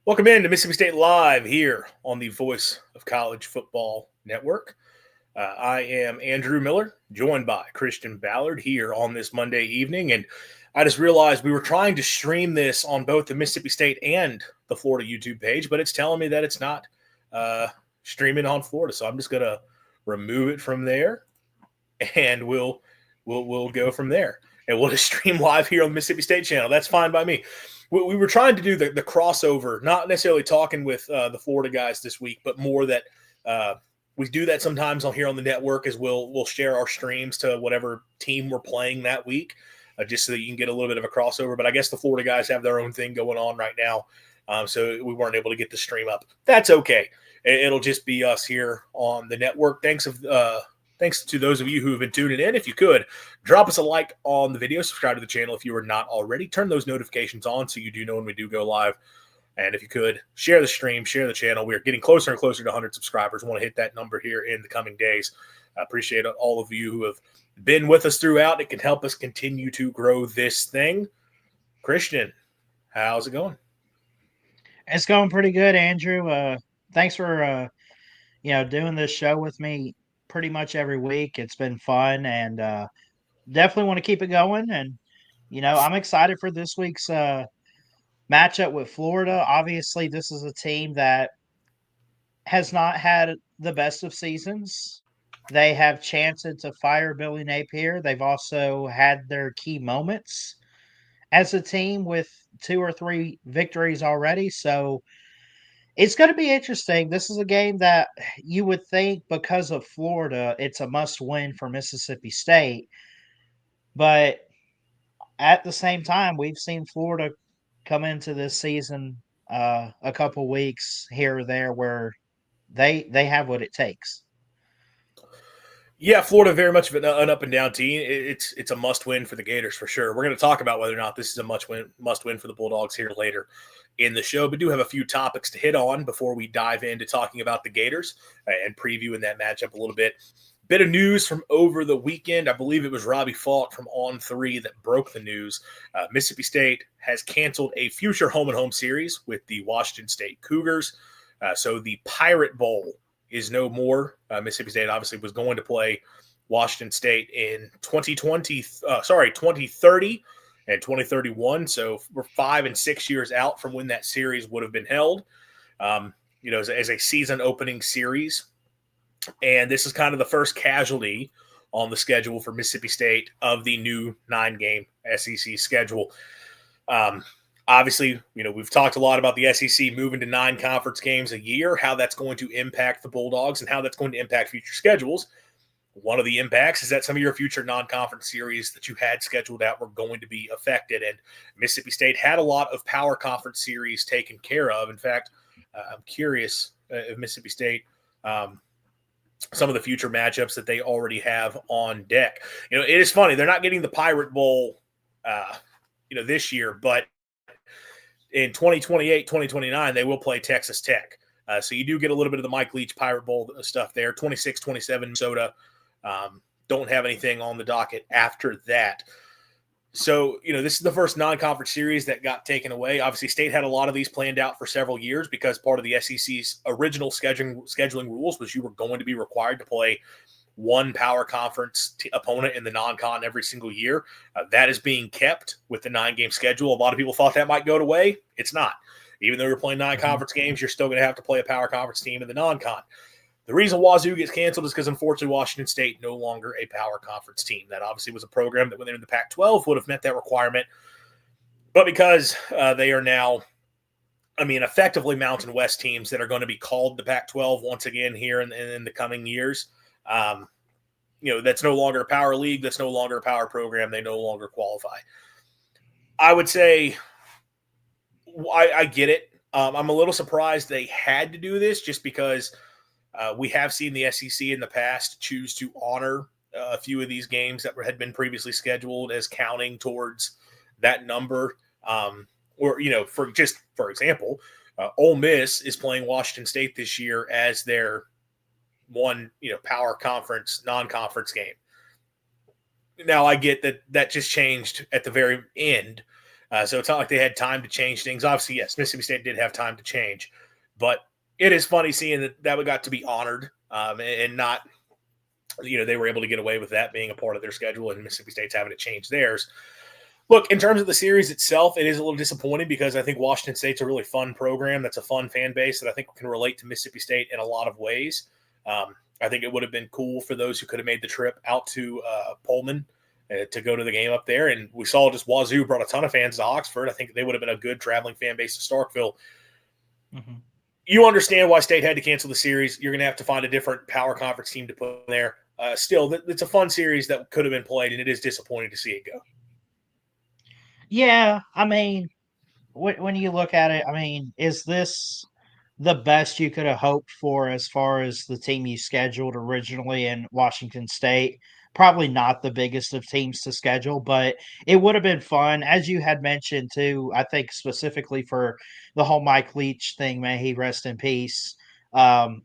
Welcome in to Mississippi State Live here on the Voice of College Football Network. I am Andrew Miller, joined by Christian Ballard here on this Monday evening. And I just realized we were trying to stream this on both the Mississippi State and the Florida YouTube page, but it's telling me that it's not streaming on Florida. So I'm just going to remove it from there, and we'll go from there. And we'll just stream live here on the Mississippi State channel. That's fine by me. We were trying to do the crossover, not necessarily talking with the Florida guys this week, but more that we do that sometimes on here on the network as we'll share our streams to whatever team we're playing that week, just so that you can get a little bit of a crossover. But I guess the Florida guys have their own thing going on right now, so we weren't able to get the stream up. That's okay. It'll just be us here on the network. Thanks to those of you who have been tuning in. If you could, drop us a like on the video, subscribe to the channel if you are not already, turn those notifications on so you do know when we do go live. And if you could, share the stream, share the channel. We are getting closer and closer to 100 subscribers. We want to hit that number here in the coming days. I appreciate all of you who have been with us throughout. It can help us continue to grow this thing. Christian, how's it going? It's going pretty good, Andrew. Thanks for doing this show with me pretty much every week. It's been fun, and definitely want to keep it going. And I'm excited for this week's matchup with Florida. Obviously, this is a team that has not had the best of seasons. They have chances to fire Billy Napier. They've also had their key moments as a team with 2 or 3 victories already. So it's going to be interesting. This is a game that you would think, because of Florida, it's a must-win for Mississippi State. But at the same time, we've seen Florida come into this season a couple weeks here or there where they have what it takes. Yeah, Florida very much of an up and down team. It's a must win for the Gators for sure. We're going to talk about whether or not this is a must win for the Bulldogs here later in the show, but do have a few topics to hit on before we dive into talking about the Gators and previewing that matchup a little bit. Bit of news from over the weekend. I believe it was Robbie Falk from On3 that broke the news. Mississippi State has canceled a future home-and-home series with the Washington State Cougars. So the Pirate Bowl is no more. Mississippi State obviously was going to play Washington State in 2030 and 2031. So we're 5 and 6 years out from when that series would have been held, as a season opening series. And this is kind of the first casualty on the schedule for Mississippi State of the new 9-game SEC schedule. Obviously, we've talked a lot about the SEC moving to 9 conference games a year, how that's going to impact the Bulldogs and how that's going to impact future schedules. One of the impacts is that some of your future non-conference series that you had scheduled out were going to be affected. And Mississippi State had a lot of power conference series taken care of. In fact, I'm curious if Mississippi State, some of the future matchups that they already have on deck. It is funny. They're not getting the Pirate Bowl, this year, but in 2028, 2029, they will play Texas Tech. So you do get a little bit of the Mike Leach Pirate Bowl stuff there. 26, 27, Minnesota. Don't have anything on the docket after that. So, this is the first non-conference series that got taken away. Obviously, State had a lot of these planned out for several years because part of the SEC's original scheduling rules was you were going to be required to play one power conference opponent in the non-con every single year. That is being kept with the 9-game schedule. A lot of people thought that might go away. It's not. Even though you're playing 9 conference games, you're still going to have to play a power conference team in the non-con. The reason Wazoo gets canceled is because, unfortunately, Washington State no longer a power conference team. That obviously was a program that when they were in the Pac-12 would have met that requirement. But because they are now, effectively Mountain West teams that are going to be called the Pac-12 once again here in the coming years, that's no longer a power league. That's no longer a power program. They no longer qualify. I would say I get it. I'm a little surprised they had to do this just because we have seen the SEC in the past choose to honor a few of these games that had been previously scheduled as counting towards that number. Or, for example, Ole Miss is playing Washington State this year as their one, power conference, non-conference game. Now, I get that just changed at the very end. So it's not like they had time to change things. Obviously, yes, Mississippi State did have time to change. But it is funny seeing that got to be honored and not, they were able to get away with that being a part of their schedule and Mississippi State's having to change theirs. Look, in terms of the series itself, it is a little disappointing because I think Washington State's a really fun program. That's a fun fan base that I think can relate to Mississippi State in a lot of ways. I think it would have been cool for those who could have made the trip out to Pullman to go to the game up there. And we saw just Wazoo brought a ton of fans to Oxford. I think they would have been a good traveling fan base to Starkville. Mm-hmm. You understand why State had to cancel the series. You're going to have to find a different power conference team to put in there. Still, it's a fun series that could have been played, and it is disappointing to see it go. Yeah, I mean, when you look at it, I mean, is this the best you could have hoped for as far as the team you scheduled originally in Washington State? Probably not the biggest of teams to schedule, but it would have been fun. As you had mentioned, too, I think specifically for the whole Mike Leach thing, may he rest in peace.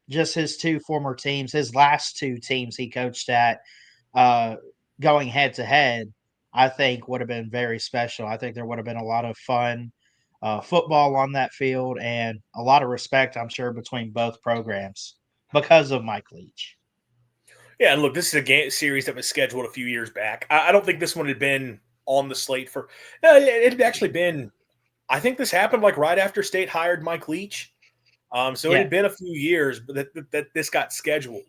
Just his two former teams, his last two teams he coached at, uh, going head to head, I think would have been very special. I think there would have been a lot of fun football on that field and a lot of respect, I'm sure, between both programs because of Mike Leach. Yeah, and look, this is a series that was scheduled a few years back. I don't think this one had been on the slate for – it had actually been – I think this happened like right after State hired Mike Leach. So it had been a few years that this got scheduled.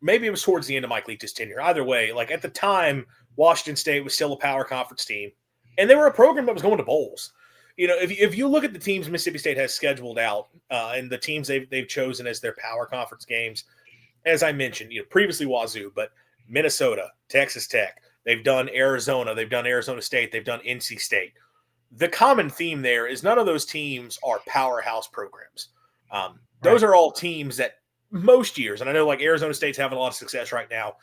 Maybe it was towards the end of Mike Leach's tenure. Either way, like at the time, Washington State was still a power conference team, and they were a program that was going to bowls. If you look at the teams Mississippi State has scheduled out and the teams they've chosen as their power conference games, as I mentioned, previously Wazoo, but Minnesota, Texas Tech, they've done Arizona, they've done Arizona State, they've done NC State. The common theme there is none of those teams are powerhouse programs. Those are all teams that most years, and I know like Arizona State's having a lot of success right now.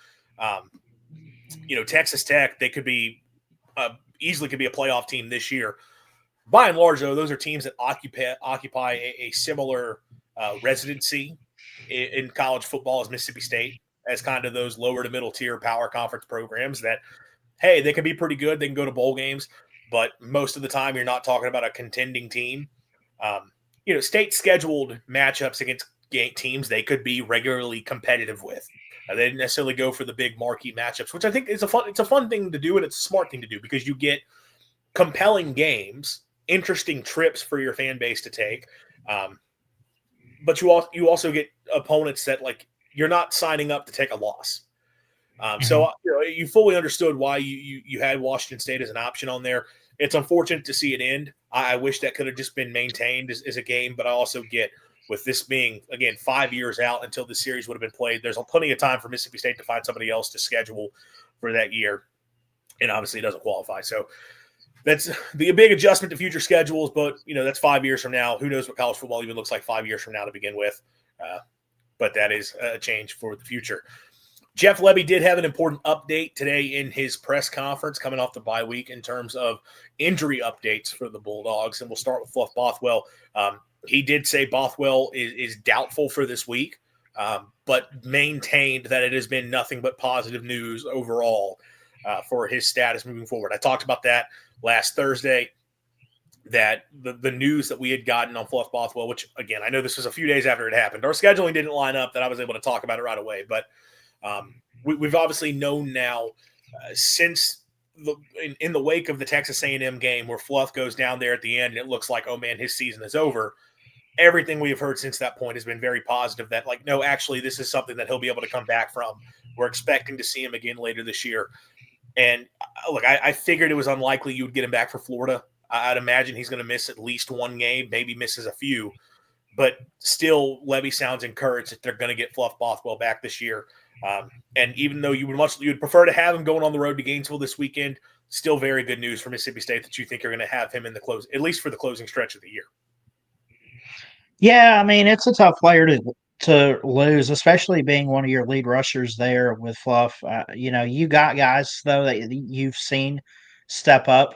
Texas Tech, they could be easily could be a playoff team this year. By and large, though, those are teams that occupy a similar residency in college football as Mississippi State, as kind of those lower to middle tier power conference programs that, hey, they can be pretty good. They can go to bowl games, but most of the time you're not talking about a contending team. State scheduled matchups against teams they could be regularly competitive with. They didn't necessarily go for the big marquee matchups, which I think is it's a fun thing to do, and it's a smart thing to do because you get compelling games, interesting trips for your fan base to take. But you also get opponents that like you're not signing up to take a loss. So you fully understood why you had Washington State as an option on there. It's unfortunate to see it end. I wish that could have just been maintained as a game, but I also get with this being, again, 5 years out until the series would have been played, there's plenty of time for Mississippi State to find somebody else to schedule for that year. And obviously it doesn't qualify. So that's a big adjustment to future schedules, but, that's 5 years from now. Who knows what college football even looks like 5 years from now to begin with. But that is a change for the future. Jeff Lebby did have an important update today in his press conference coming off the bye week in terms of injury updates for the Bulldogs. And we'll start with Fluff Bothwell. He did say Bothwell is doubtful for this week, but maintained that it has been nothing but positive news overall for his status moving forward. I talked about that last Thursday, that the news that we had gotten on Fluff Bothwell, which, again, I know this was a few days after it happened. Our scheduling didn't line up that I was able to talk about it right away, but we've obviously known now since in the wake of the Texas A&M game where Fluff goes down there at the end and it looks like, oh, man, his season is over. Everything we have heard since that point has been very positive that, like, no, actually, this is something that he'll be able to come back from. We're expecting to see him again later this year. And, look, I figured it was unlikely you would get him back for Florida. I'd imagine he's going to miss at least one game, maybe misses a few. But still, Levy sounds encouraged that they're going to get Fluff Bothwell back this year. And even though you would prefer to have him going on the road to Gainesville this weekend, still very good news for Mississippi State that you think you're going to have him in the close, at least for the closing stretch of the year. Yeah, I mean, it's a tough player to lose, especially being one of your lead rushers there with Fluff. You got guys though that you've seen step up.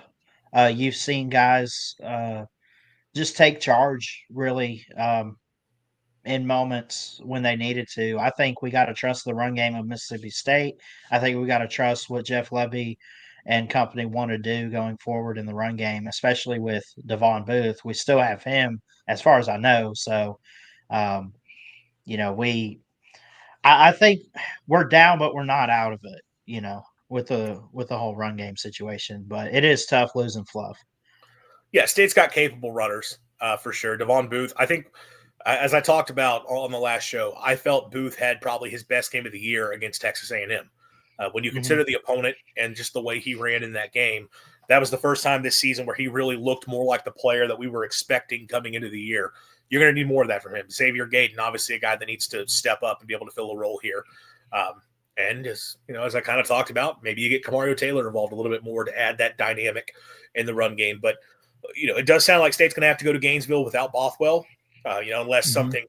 You've seen guys just take charge really in moments when they needed to. I think we got to trust the run game of Mississippi State. I think we got to trust what Jeff Levy and company want to do going forward in the run game, especially with Devon Booth. We still have him, as far as I know. So, um, we I think we're down, but we're not out of it. With the whole run game situation, but it is tough losing Fluff. Yeah, State's got capable runners for sure. Devon Booth, I think, as I talked about on the last show, I felt Booth had probably his best game of the year against Texas A&M. When you consider the opponent and just the way he ran in that game, that was the first time this season where he really looked more like the player that we were expecting coming into the year. You're going to need more of that from him. Xavier Gayton, obviously a guy that needs to step up and be able to fill a role here. And as I kind of talked about, maybe you get Kamario Taylor involved a little bit more to add that dynamic in the run game. But it does sound like State's going to have to go to Gainesville without Bothwell, unless something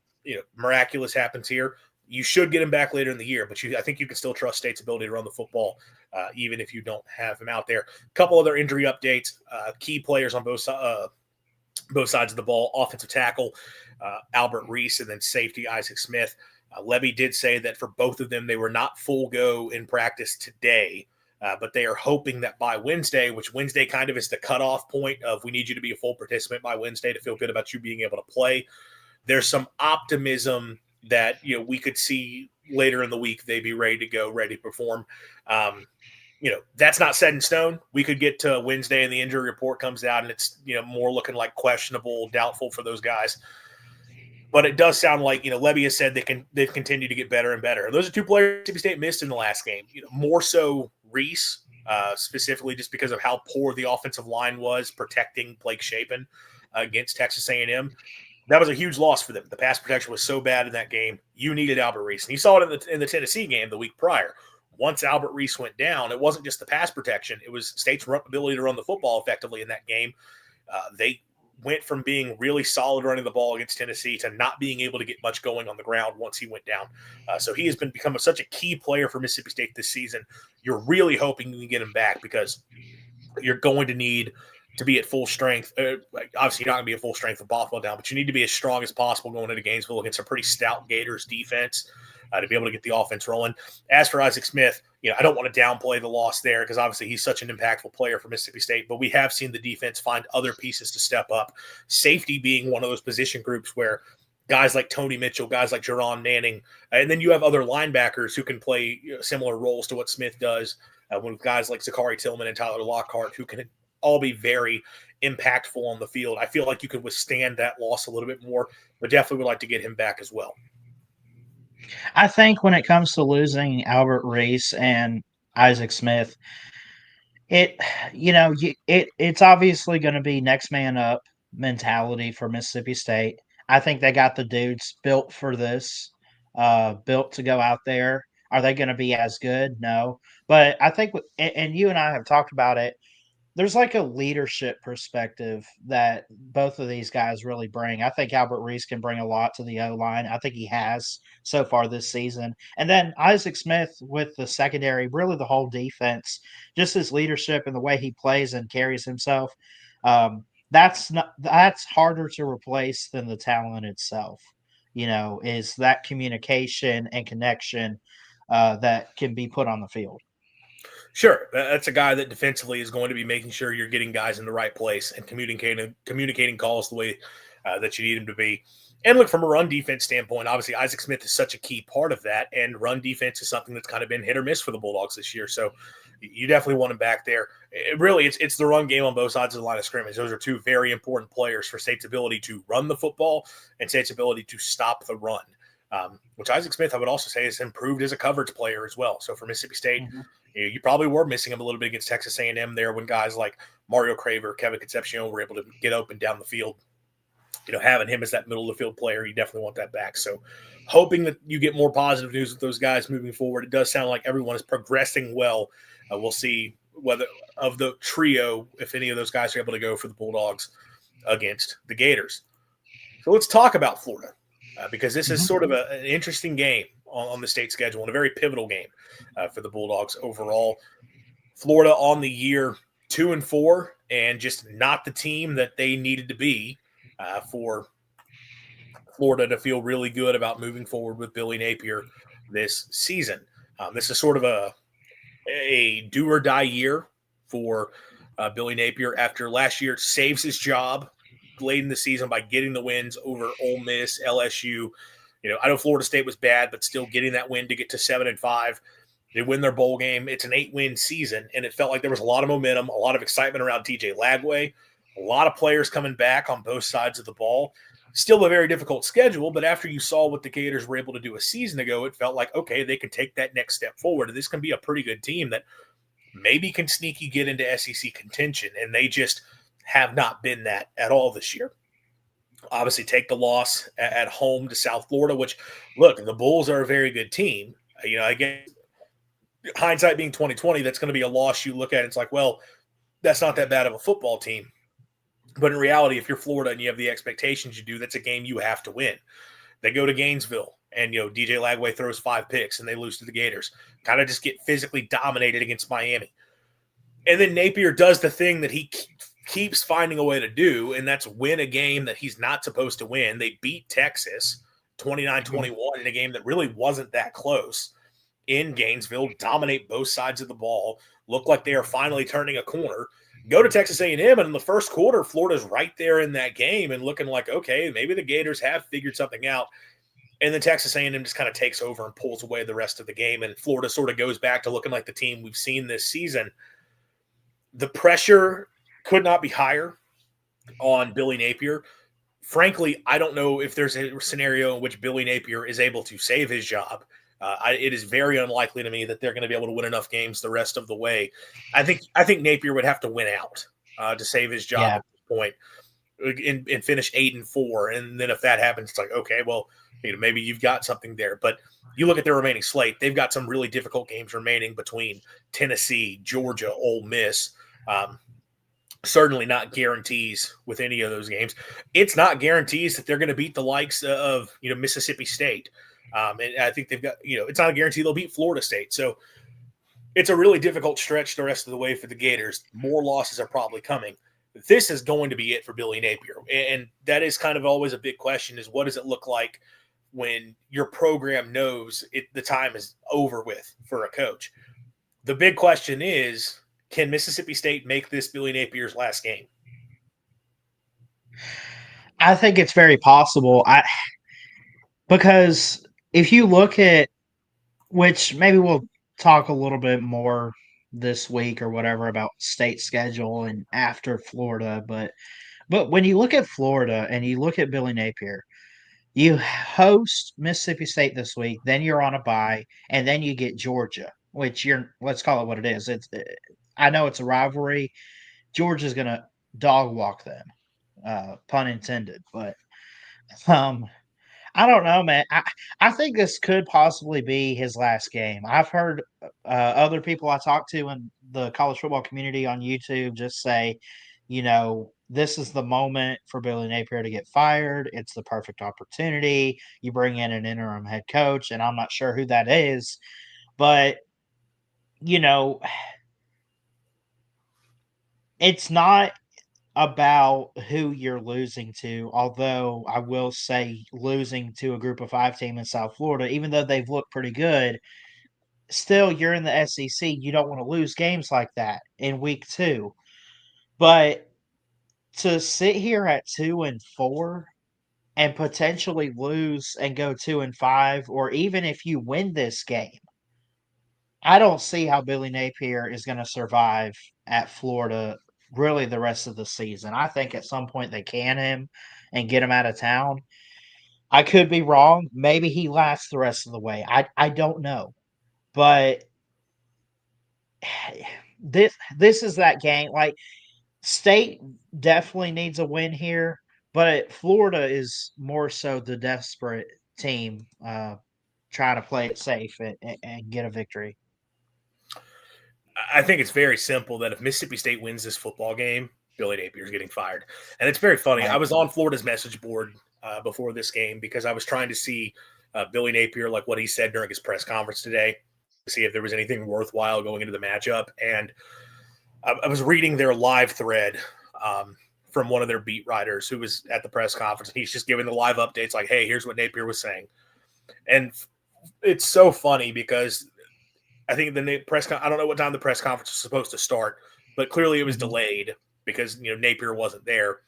miraculous happens here. You should get him back later in the year, but I think you can still trust State's ability to run the football, even if you don't have him out there. A couple other injury updates, key players on both sides of the ball, offensive tackle, Albert Reese, and then safety, Isaac Smith. Levy did say that for both of them, they were not full go in practice today, but they are hoping that by Wednesday, which Wednesday kind of is the cutoff point of we need you to be a full participant by Wednesday to feel good about you being able to play. There's some optimism that we could see later in the week they be ready to go, ready to perform. That's not set in stone. We could get to Wednesday and the injury report comes out and it's more looking like questionable, doubtful for those guys. But it does sound like Levy has said they've continued to get better and better. And those are two players Mississippi State missed in the last game. More so Reese, specifically just because of how poor the offensive line was protecting Blake Shapen against Texas A&M. That was a huge loss for them. The pass protection was so bad in that game. You needed Albert Reese. And you saw it in the Tennessee game the week prior. Once Albert Reese went down, it wasn't just the pass protection. It was State's ability to run the football effectively in that game. They went from being really solid running the ball against Tennessee to not being able to get much going on the ground once he went down. So he has become such a key player for Mississippi State this season. You're really hoping you can get him back because you're going to need to be at full strength. Obviously, you're not going to be at full strength with Bothwell down, but you need to be as strong as possible going into Gainesville against a pretty stout Gators defense to be able to get the offense rolling. As for Isaac Smith, I don't want to downplay the loss there because obviously he's such an impactful player for Mississippi State, but we have seen the defense find other pieces to step up. Safety being one of those position groups where guys like Tony Mitchell, guys like Jerron Manning, and then you have other linebackers who can play similar roles to what Smith does with guys like Zachary Tillman and Tyler Lockhart who can all be very impactful on the field. I feel like you could withstand that loss a little bit more, but definitely would like to get him back as well. I think when it comes to losing Albert Reese and Isaac Smith, it's obviously going to be next man up mentality for Mississippi State. I think they got the dudes built for this, built to go out there. Are they going to be as good? No, but I think, and you and I have talked about it. There's like a leadership perspective that both of these guys really bring. I think Albert Reese can bring a lot to the O-line. I think he has so far this season. And then Isaac Smith with the secondary, really the whole defense, just his leadership and the way he plays and carries himself. That's harder to replace than the talent itself. Is that communication and connection that can be put on the field. Sure, that's a guy that defensively is going to be making sure you're getting guys in the right place and communicating calls the way that you need them to be. And look, from a run defense standpoint, obviously Isaac Smith is such a key part of that, and run defense is something that's kind of been hit or miss for the Bulldogs this year. So you definitely want him back there. It's the run game on both sides of the line of scrimmage. Those are two very important players for State's ability to run the football and State's ability to stop the run. Which Isaac Smith, I would also say, has improved as a coverage player as well. So for Mississippi State, you probably were missing him a little bit against Texas A&M there when guys like Mario Craver, Kevin Concepcion were able to get open down the field. Having him as that middle of the field player, you definitely want that back. So hoping that you get more positive news with those guys moving forward. It does sound like everyone is progressing well. We'll see whether of the trio, if any of those guys are able to go for the Bulldogs against the Gators. So let's talk about Florida because this is Mhm. sort of an interesting game on the state schedule and a very pivotal game for the Bulldogs overall. Florida on the year 2-4 and just not the team that they needed to be for Florida to feel really good about moving forward with Billy Napier this season. This is sort of a do or die year for Billy Napier after last year saves his job late in the season by getting the wins over Ole Miss, LSU. I know Florida State was bad, but still getting that win to get to 7-5. They win their bowl game. It's an 8-win season, and it felt like there was a lot of momentum, a lot of excitement around DJ Lagway, a lot of players coming back on both sides of the ball. Still a very difficult schedule, but after you saw what the Gators were able to do a season ago, it felt like, okay, they can take that next step forward. And this can be a pretty good team that maybe can sneaky get into SEC contention, and they just have not been that at all this year. Obviously, take the loss at home to South Florida, which, look, the Bulls are a very good team. I guess hindsight being 2020, that's going to be a loss you look at. It's like, well, that's not that bad of a football team. But in reality, if you're Florida and you have the expectations you do, that's a game you have to win. They go to Gainesville, and DJ Lagway throws 5 picks, and they lose to the Gators. Kind of just get physically dominated against Miami. And then Napier does the thing that he keeps finding a way to do, and that's win a game that he's not supposed to win. They beat Texas 29-21 in a game that really wasn't that close in Gainesville, dominate both sides of the ball, look like they are finally turning a corner. Go to Texas A&M, and in the first quarter, Florida's right there in that game and looking like, okay, maybe the Gators have figured something out. And then Texas A&M just kind of takes over and pulls away the rest of the game, and Florida sort of goes back to looking like the team we've seen this season. The pressure could not be higher on Billy Napier. Frankly, I don't know if there's a scenario in which Billy Napier is able to save his job. It is very unlikely to me that they're going to be able to win enough games the rest of the way. I think Napier would have to win out to save his job Yeah. at this point and finish 8-4. And then if that happens, it's like, okay, well, maybe you've got something there. But you look at their remaining slate; they've got some really difficult games remaining between Tennessee, Georgia, Ole Miss. Certainly not guarantees with any of those games. It's not guarantees that they're going to beat the likes of Mississippi State. And I think they've got, it's not a guarantee they'll beat Florida State. So it's a really difficult stretch the rest of the way for the Gators. More losses are probably coming. This is going to be it for Billy Napier. And that is kind of always a big question is what does it look like when your program knows the time is over with for a coach? The big question is, can Mississippi State make this Billy Napier's last game? I think it's very possible. Because if you look at which maybe we'll talk a little bit more this week or whatever about state schedule and after Florida, but when you look at Florida and you look at Billy Napier, you host Mississippi State this week, then you're on a bye, and then you get Georgia, which let's call it what it is. I know it's a rivalry. Georgia's gonna dog walk them, pun intended. But um, I don't know, man. I think this could possibly be his last game. I've heard other people I talk to in the college football community on YouTube just say, this is the moment for Billy Napier to get fired. It's the perfect opportunity. You bring in an interim head coach, and I'm not sure who that is, but you know, it's not about who you're losing to, although I will say losing to a group of 5 team in South Florida, even though they've looked pretty good, still you're in the SEC. You don't want to lose games like that in week 2. But to sit here at 2-4 and potentially lose and go 2-5, or even if you win this game, I don't see how Billy Napier is going to survive at Florida really the rest of the season. I think at some point they can him and get him out of town. I could be wrong. Maybe he lasts the rest of the way. I don't know. But this is that game. Like State definitely needs a win here, but Florida is more so the desperate team trying to play it safe and get a victory. I think it's very simple that if Mississippi State wins this football game, Billy Napier's getting fired. And it's very funny. I Right. was on Florida's message board before this game because I was trying to see Billy Napier, like what he said during his press conference today, to see if there was anything worthwhile going into the matchup. And I was reading their live thread from one of their beat writers who was at the press conference. And he's just giving the live updates like, hey, here's what Napier was saying. And it's so funny because I think the I don't know what time the press conference was supposed to start, but clearly it was delayed because Napier wasn't there,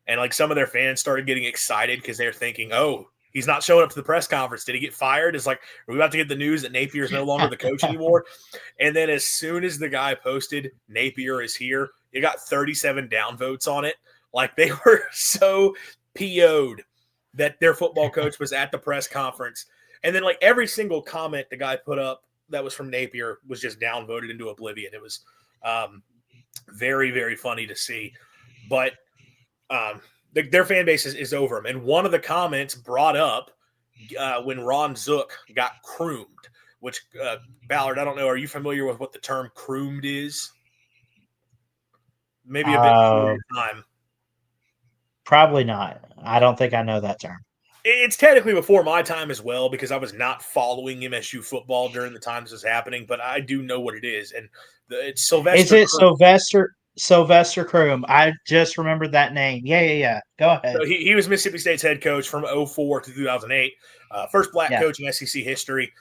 and like some of their fans started getting excited because they're thinking, "Oh, he's not showing up to the press conference. Did he get fired?" It's like, are we about to get the news that Napier is no longer the coach anymore? And then as soon as the guy posted Napier is here, it got 37 downvotes on it. Like they were so PO'd that their football coach was at the press conference, and then like every single comment the guy put up that was from Napier was just downvoted into oblivion. It was very, very funny to see. But their fan base is over them. And one of the comments brought up when Ron Zook got croomed, which, Ballard, I don't know, are you familiar with what the term croomed is? Maybe a bit before your time. Probably not. I don't think I know that term. It's technically before my time as well because I was not following MSU football during the time this was happening, but I do know what it is. And it's Sylvester. Is it Sylvester Croom? I just remembered that name. Yeah. Go ahead. So he was Mississippi State's head coach from 2004 to 2008. First black coach in SEC history.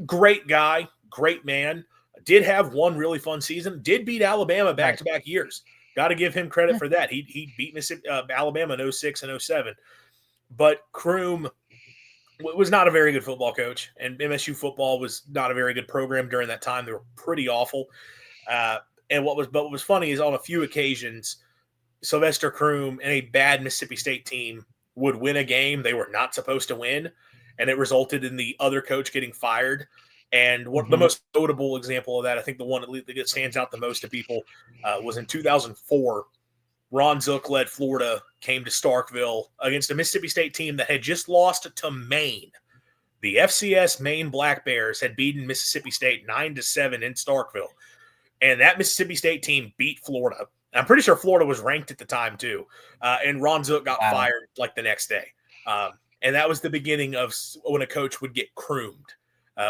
Great guy, great man. Did have one really fun season. Did beat Alabama back-to-back years. Got to give him credit for that. He beat Mississippi, Alabama in 06 and 07. But Croom was not a very good football coach, and MSU football was not a very good program during that time. They were pretty awful. And what was funny is on a few occasions, Sylvester Croom and a bad Mississippi State team would win a game they were not supposed to win, and it resulted in the other coach getting fired. And the most notable example of that, I think the one that stands out the most to people, was in 2004. Ron Zook led Florida, came to Starkville against a Mississippi State team that had just lost to Maine. The FCS Maine Black Bears had beaten Mississippi State 9-7 in Starkville. And that Mississippi State team beat Florida. I'm pretty sure Florida was ranked at the time, too. And Ron Zook got fired like the next day. And that was the beginning of when a coach would get croomed,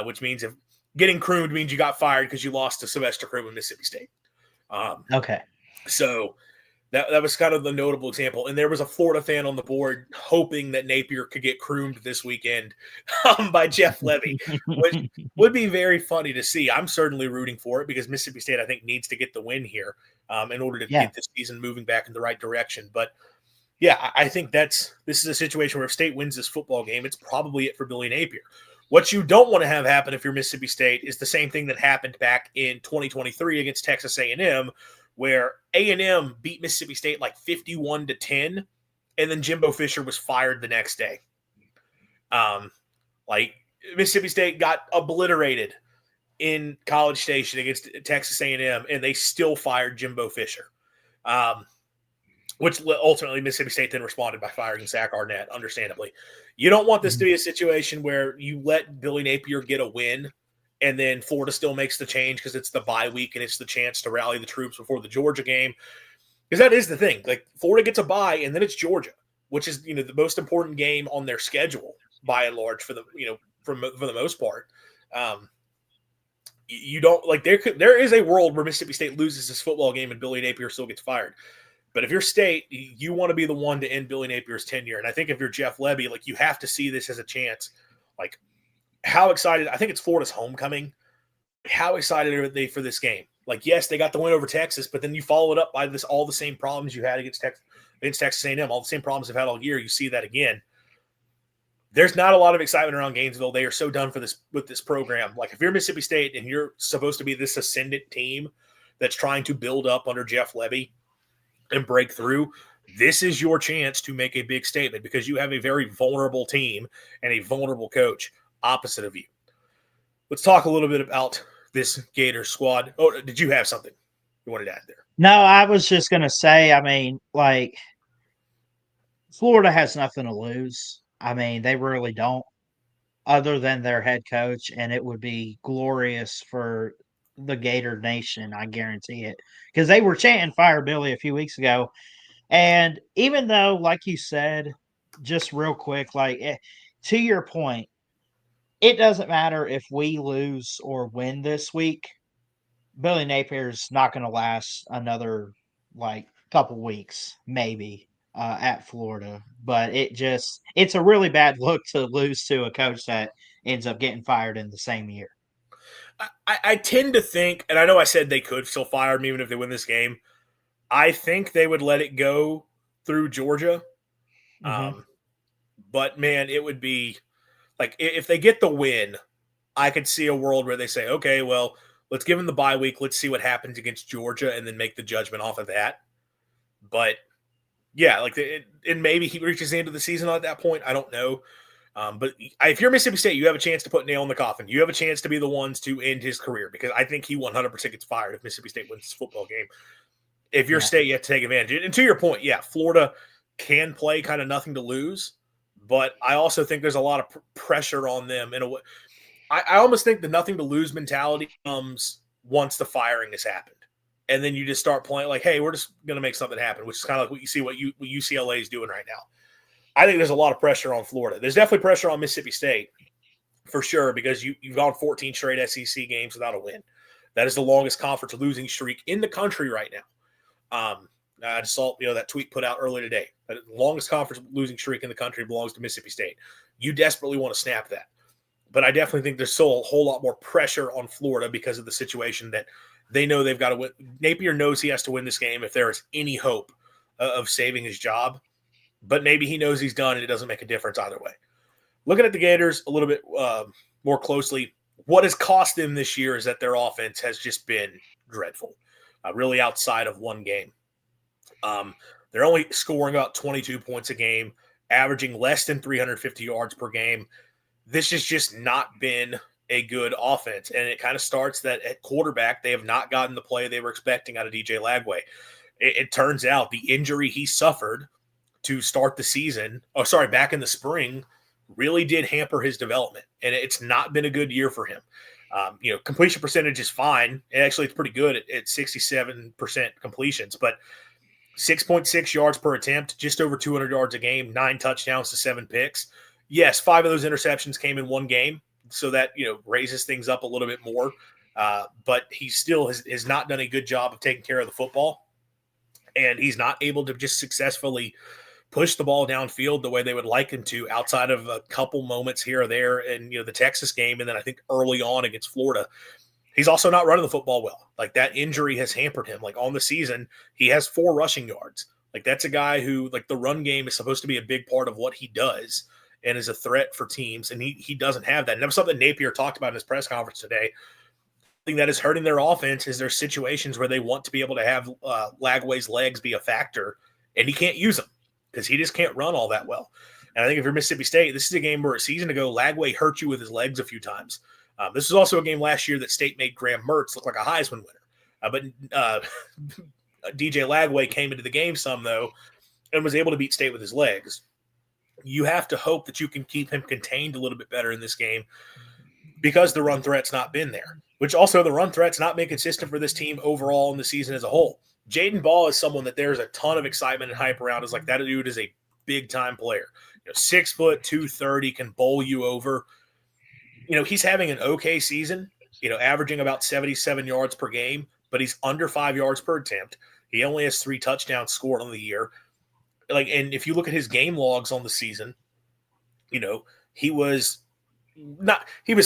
which means if getting croomed means you got fired because you lost to Sylvester Croom in Mississippi State. Okay. So that was kind of the notable example. And there was a Florida fan on the board hoping that Napier could get croomed this weekend by Jeff Levy, which would be very funny to see. I'm certainly rooting for it because Mississippi State, I think, needs to get the win here in order to get this season moving back in the right direction. But, yeah, I think this is a situation where if State wins this football game, it's probably it for Billy Napier. What you don't want to have happen if you're Mississippi State is the same thing that happened back in 2023 against Texas A&M, where A&M beat Mississippi State like 51-10, and then Jimbo Fisher was fired the next day. Like Mississippi State got obliterated in College Station against Texas A&M, and they still fired Jimbo Fisher, which ultimately Mississippi State then responded by firing Zach Arnett, understandably. You don't want this to be a situation where you let Billy Napier get a win and then Florida still makes the change because it's the bye week and it's the chance to rally the troops before the Georgia game. Because that is the thing. Like Florida gets a bye and then it's Georgia, which is, the most important game on their schedule by and large for the, for the most part. You don't like there is a world where Mississippi State loses this football game and Billy Napier still gets fired. But if you're State, you want to be the one to end Billy Napier's tenure. And I think if you're Jeff Levy, like you have to see this as a chance. Like, how excited, I think it's Florida's homecoming. How excited are they for this game? Like, yes, they got the win over Texas, but then you follow it up by all the same problems you had against Texas A&M, all the same problems they've had all year. You see that again. There's not a lot of excitement around Gainesville. They are so done with this program. Like, if you're Mississippi State and you're supposed to be this ascendant team that's trying to build up under Jeff Levy and break through, this is your chance to make a big statement because you have a very vulnerable team and a vulnerable coach opposite of you. Let's talk a little bit about this Gators squad. Oh, did you have something you wanted to add there? No, I was just going to say, I mean, like, Florida has nothing to lose. I mean, they really don't, other than their head coach, and it would be glorious for the Gator Nation. I guarantee it, because they were chanting "Fire Billy" a few weeks ago. And even though, like you said, just real quick, to your point, it doesn't matter if we lose or win this week. Billy Napier's not going to last another couple weeks, maybe, at Florida. But it's a really bad look to lose to a coach that ends up getting fired in the same year. I tend to think, and I know I said they could still fire him even if they win this game. I think they would let it go through Georgia. Mm-hmm. But man, it would be like if they get the win, I could see a world where they say, okay, well, let's give him the bye week. Let's see what happens against Georgia and then make the judgment off of that. But yeah, and maybe he reaches the end of the season at that point. I don't know. But if you're Mississippi State, you have a chance to put nail in the coffin. You have a chance to be the ones to end his career because I think he 100% gets fired if Mississippi State wins this football game. If you're State, you have to take advantage. And to your point, yeah, Florida can play kind of nothing to lose, but I also think there's a lot of pressure on them in a way. I almost think the nothing to lose mentality comes once the firing has happened. And then you just start playing like, hey, we're just going to make something happen, which is kind of like what you see what UCLA is doing right now. I think there's a lot of pressure on Florida. There's definitely pressure on Mississippi State for sure because you've gone 14 straight SEC games without a win. That is the longest conference losing streak in the country right now. I just saw that tweet put out earlier today. The longest conference losing streak in the country belongs to Mississippi State. You desperately want to snap that. But I definitely think there's still a whole lot more pressure on Florida because of the situation that they know they've got to win. Napier knows he has to win this game if there is any hope of saving his job. But maybe he knows he's done and it doesn't make a difference either way. Looking at the Gators a little bit more closely, what has cost them this year is that their offense has just been dreadful, really outside of one game. They're only scoring about 22 points a game, averaging less than 350 yards per game. This has just not been a good offense. And it kind of starts that at quarterback, they have not gotten the play they were expecting out of DJ Lagway. It turns out the injury he suffered to start the season, back in the spring, really did hamper his development. And it's not been a good year for him. Completion percentage is fine. Actually, it's pretty good at 67% completions, but 6.6 yards per attempt, just over 200 yards a game, 9 touchdowns to 7 picks. Yes, 5 of those interceptions came in one game, so that raises things up a little bit more. But he still has not done a good job of taking care of the football, and he's not able to just successfully push the ball downfield the way they would like him to, outside of a couple moments here or there, and the Texas game, and then I think early on against Florida. He's also not running the football well. Like, that injury has hampered him. Like, on the season, he has 4 rushing yards. Like, that's a guy who, like, the run game is supposed to be a big part of what he does and is a threat for teams, and he doesn't have that. And that was something Napier talked about in his press conference today. Thing that is hurting their offense is there's situations where they want to be able to have Lagway's legs be a factor, and he can't use them because he just can't run all that well. And I think if you're Mississippi State, this is a game where a season ago, Lagway hurt you with his legs a few times. This was also a game last year that State made Graham Mertz look like a Heisman winner. But DJ Lagway came into the game some, though, and was able to beat State with his legs. You have to hope that you can keep him contained a little bit better in this game because the run threat's not been there, which also the run threat's not been consistent for this team overall in the season as a whole. Jaden Ball is someone that there's a ton of excitement and hype around. Is like, that dude is a big-time player. 6 foot, 230, can bowl you over. He's having an okay season, averaging about 77 yards per game, but he's under 5 yards per attempt. He only has 3 touchdowns scored on the year. And if you look at his game logs on the season, he was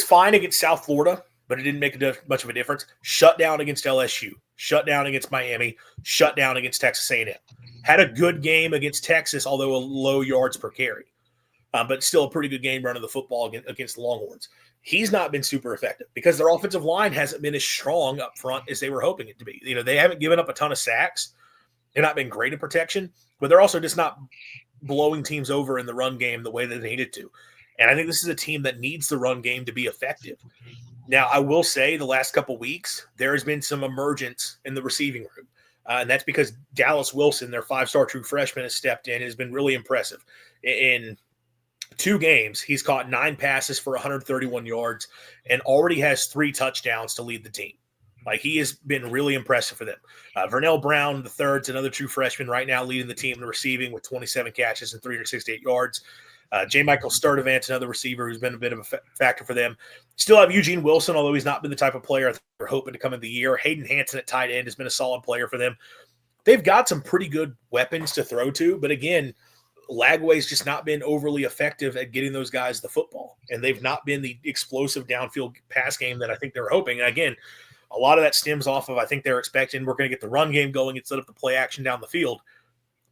fine against South Florida, but it didn't make much of a difference. Shut down against LSU, shut down against Miami, shut down against Texas A&M. Had a good game against Texas, although a low yards per carry. But still a pretty good game running the football against the Longhorns. He's not been super effective because their offensive line hasn't been as strong up front as they were hoping it to be. They haven't given up a ton of sacks. They've not been great in protection, but they're also just not blowing teams over in the run game the way that they needed to. And I think this is a team that needs the run game to be effective. Now, I will say the last couple weeks, there has been some emergence in the receiving room. And that's because Dallas Wilson, their 5-star true freshman, has stepped in and has been really impressive. In 2 games, he's caught 9 passes for 131 yards and already has 3 touchdowns to lead the team. Like, he has been really impressive for them. Vernell Brown, the third's another true freshman right now leading the team in receiving with 27 catches and 368 yards. J. Michael Sturdivant, another receiver who's been a bit of a factor for them. Still have Eugene Wilson, although he's not been the type of player they're hoping to come in the year. Hayden Hansen at tight end has been a solid player for them. They've got some pretty good weapons to throw to, but again, Lagway's just not been overly effective at getting those guys the football, and they've not been the explosive downfield pass game that I think they're hoping. And again, a lot of that stems off of I think they're expecting we're going to get the run game going instead of the play action down the field.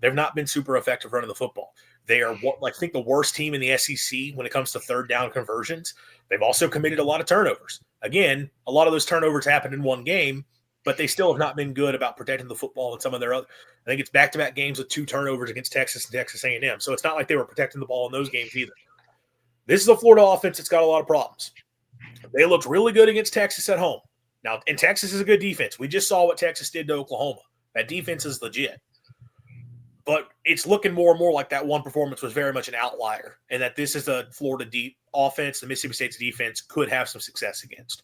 They've not been super effective running the football. They are, I think, the worst team in the SEC when it comes to third down conversions. They've also committed a lot of turnovers. Again, a lot of those turnovers happened in one game, but they still have not been good about protecting the football in some of their other. I think it's back-to-back games with 2 turnovers against Texas and Texas A&M. So it's not like they were protecting the ball in those games either. This is a Florida offense that's got a lot of problems. They looked really good against Texas at home. Now, and Texas is a good defense. We just saw what Texas did to Oklahoma. That defense is legit. But it's looking more and more like that one performance was very much an outlier, and that this is a Florida deep offense the Mississippi State's defense could have some success against.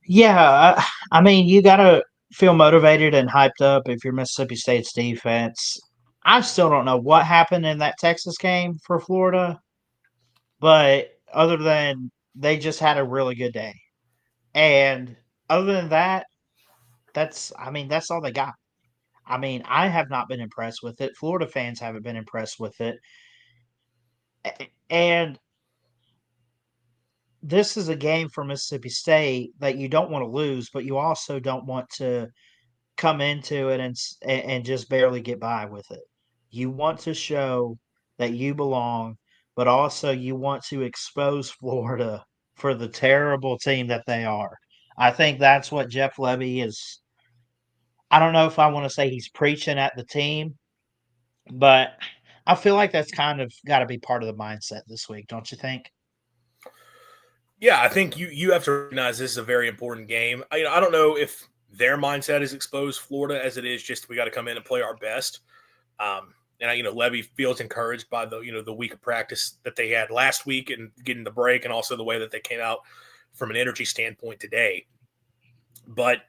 Yeah, I mean, you got to feel motivated and hyped up if you're Mississippi State's defense. I still don't know what happened in that Texas game for Florida, but other than they just had a really good day. And other than that, that's all they got. I mean, I have not been impressed with it. Florida fans haven't been impressed with it. And this is a game for Mississippi State that you don't want to lose, but you also don't want to come into it and just barely get by with it. You want to show that you belong, but also you want to expose Florida for the terrible team that they are. I think that's what Jeff Levy is. I don't know if I want to say he's preaching at the team, but I feel like that's kind of got to be part of the mindset this week, don't you think? Yeah, I think you have to recognize this is a very important game. I don't know if their mindset is exposed Florida as it is just we got to come in and play our best. And Levy feels encouraged by the week of practice that they had last week and getting the break, and also the way that they came out from an energy standpoint today. But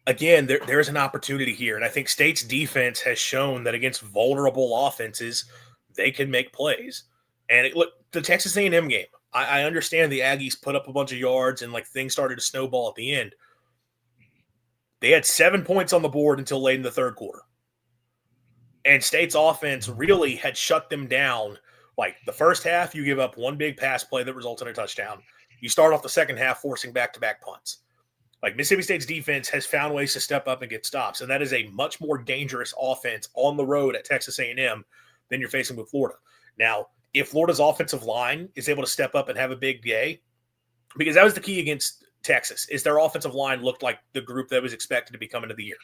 again, there's an opportunity here, and I think State's defense has shown that against vulnerable offenses, they can make plays. And look, the Texas A&M game, I understand the Aggies put up a bunch of yards and things started to snowball at the end. They had 7 points on the board until late in the third quarter. And State's offense really had shut them down. Like the first half, you give up one big pass play that results in a touchdown. You start off the second half forcing back-to-back punts. Like Mississippi State's defense has found ways to step up and get stops, and that is a much more dangerous offense on the road at Texas A&M than you're facing with Florida. Now, if Florida's offensive line is able to step up and have a big day, because that was the key against Texas, is their offensive line looked like the group that was expected to be coming to the year.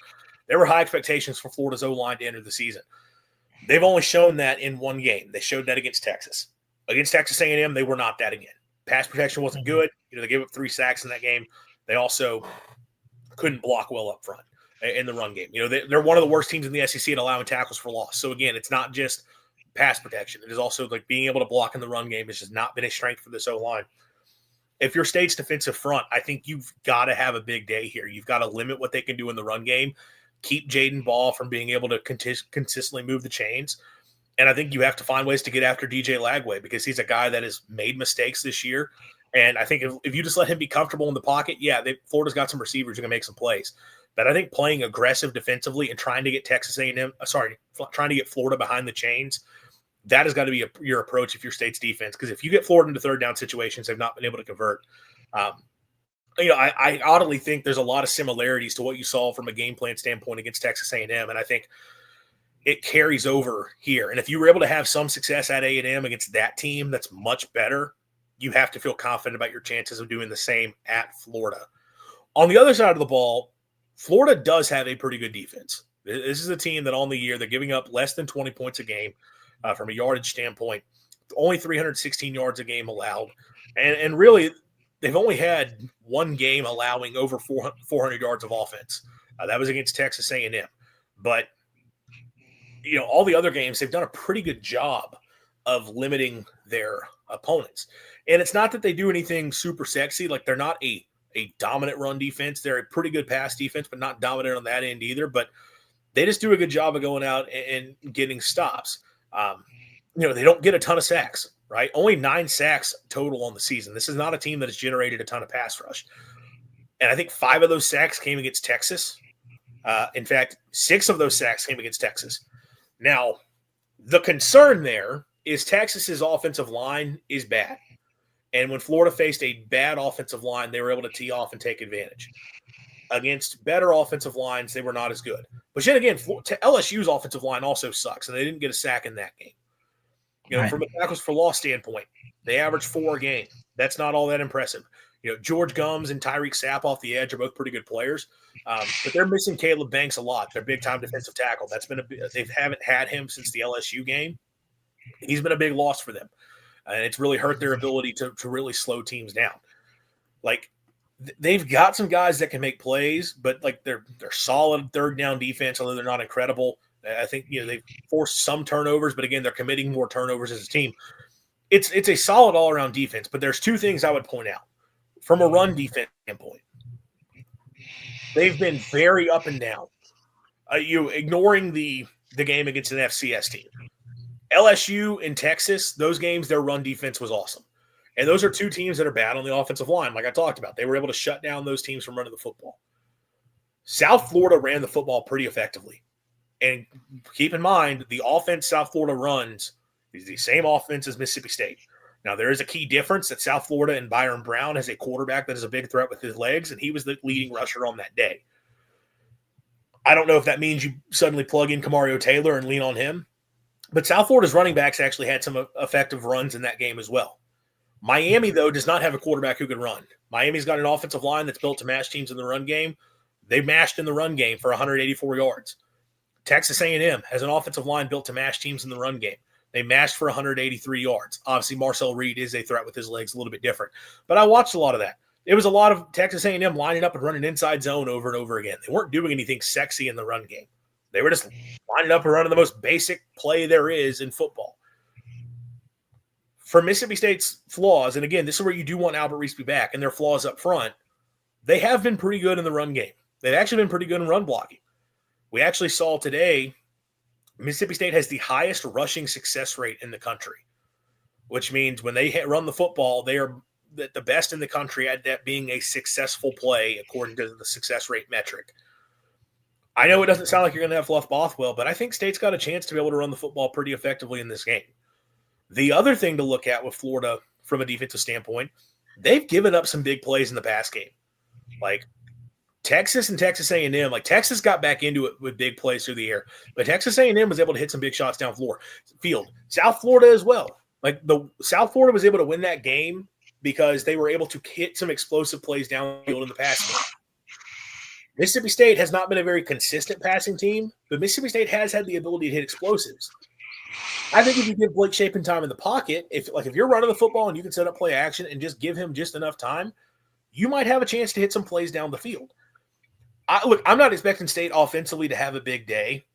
There were high expectations for Florida's O-line to enter the season. They've only shown that in one game. They showed that against Texas. Against Texas A&M, they were not that again. Pass protection wasn't good. They gave up 3 sacks in that game. They also couldn't block well up front in the run game. They're one of the worst teams in the SEC at allowing tackles for loss. So, again, it's not just pass protection. It is also being able to block in the run game has just not been a strength for this O-line. If your State's defensive front, I think you've got to have a big day here. You've got to limit what they can do in the run game, keep Jaden Ball from being able to consistently move the chains. And I think you have to find ways to get after DJ Lagway because he's a guy that has made mistakes this year. And I think if you just let him be comfortable in the pocket, Florida's got some receivers who can make some plays. But I think playing aggressive defensively and trying to get trying to get Florida behind the chains, that has got to be your approach if you're State's defense. Because if you get Florida into third down situations, they've not been able to convert. I oddly think there's a lot of similarities to what you saw from a game plan standpoint against Texas A&M, and I think it carries over here. And if you were able to have some success at A&M against that team that's much better, you have to feel confident about your chances of doing the same at Florida. On the other side of the ball, Florida does have a pretty good defense. This is a team that on the year, they're giving up less than 20 points a game from a yardage standpoint, only 316 yards a game allowed. And really, they've only had one game allowing over 400 yards of offense. That was against Texas A&M. But, all the other games, they've done a pretty good job of limiting their opponents. And it's not that they do anything super sexy. Like they're not a a dominant run defense. They're a pretty good pass defense, but not dominant on that end either. But they just do a good job of going out and getting stops. They don't get a ton of sacks, right? Only 9 sacks total on the season. This is not a team that has generated a ton of pass rush. And I think 5 of those sacks came against Texas. In fact, 6 of those sacks came against Texas. Now, the concern there is Texas's offensive line is bad. And when Florida faced a bad offensive line, they were able to tee off and take advantage. Against better offensive lines, they were not as good. But then again, LSU's offensive line also sucks, and they didn't get a sack in that game. Right. From a tackles for loss standpoint, they averaged 4 a game. That's not all that impressive. George Gums and Tyreek Sapp off the edge are both pretty good players, but they're missing Caleb Banks a lot. They're big-time defensive tackle. They haven't had him since the LSU game. He's been a big loss for them, and it's really hurt their ability to really slow teams down. Like, they've got some guys that can make plays, but like they're solid third down defense, although they're not incredible. I think they've forced some turnovers, but again, they're committing more turnovers as a team. It's a solid all-around defense, but there's 2 things I would point out. From a run defense standpoint, they've been very up and down. Ignoring the game against an FCS team. LSU and Texas, those games, their run defense was awesome. And those are 2 teams that are bad on the offensive line, like I talked about. They were able to shut down those teams from running the football. South Florida ran the football pretty effectively. And keep in mind, the offense South Florida runs is the same offense as Mississippi State. Now, there is a key difference that South Florida and Byron Brown has a quarterback that is a big threat with his legs, and he was the leading rusher on that day. I don't know if that means you suddenly plug in Kamario Taylor and lean on him, but South Florida's running backs actually had some effective runs in that game as well. Miami, though, does not have a quarterback who can run. Miami's got an offensive line that's built to match teams in the run game. They mashed in the run game for 184 yards. Texas A&M has an offensive line built to mash teams in the run game. They mashed for 183 yards. Obviously, Marcel Reed is a threat with his legs, a little bit different. But I watched a lot of that. It was a lot of Texas A&M lining up and running inside zone over and over again. They weren't doing anything sexy in the run game. They were just lining up and running the most basic play there is in football. For Mississippi State's flaws, and again, this is where you do want Albert Reese to be back, and their flaws up front, they have been pretty good in the run game. They've actually been pretty good in run blocking. We actually saw today Mississippi State has the highest rushing success rate in the country, which means when they run the football, they are the best in the country at that being a successful play according to the success rate metric. I know it doesn't sound like you're going to have Fluff Bothwell, but I think State's got a chance to be able to run the football pretty effectively in this game. The other thing to look at with Florida from a defensive standpoint, they've given up some big plays in the pass game. Like Texas and Texas A&M, like Texas got back into it with big plays through the air, but Texas A&M was able to hit some big shots down field. South Florida as well. Like the South Florida was able to win that game because they were able to hit some explosive plays downfield in the pass game. Mississippi State has not been a very consistent passing team, but Mississippi State has had the ability to hit explosives. I think if you give Blake Shapen time in the pocket, if you're running the football and you can set up play action and just give him just enough time, you might have a chance to hit some plays down the field. I'm not expecting State offensively to have a big day.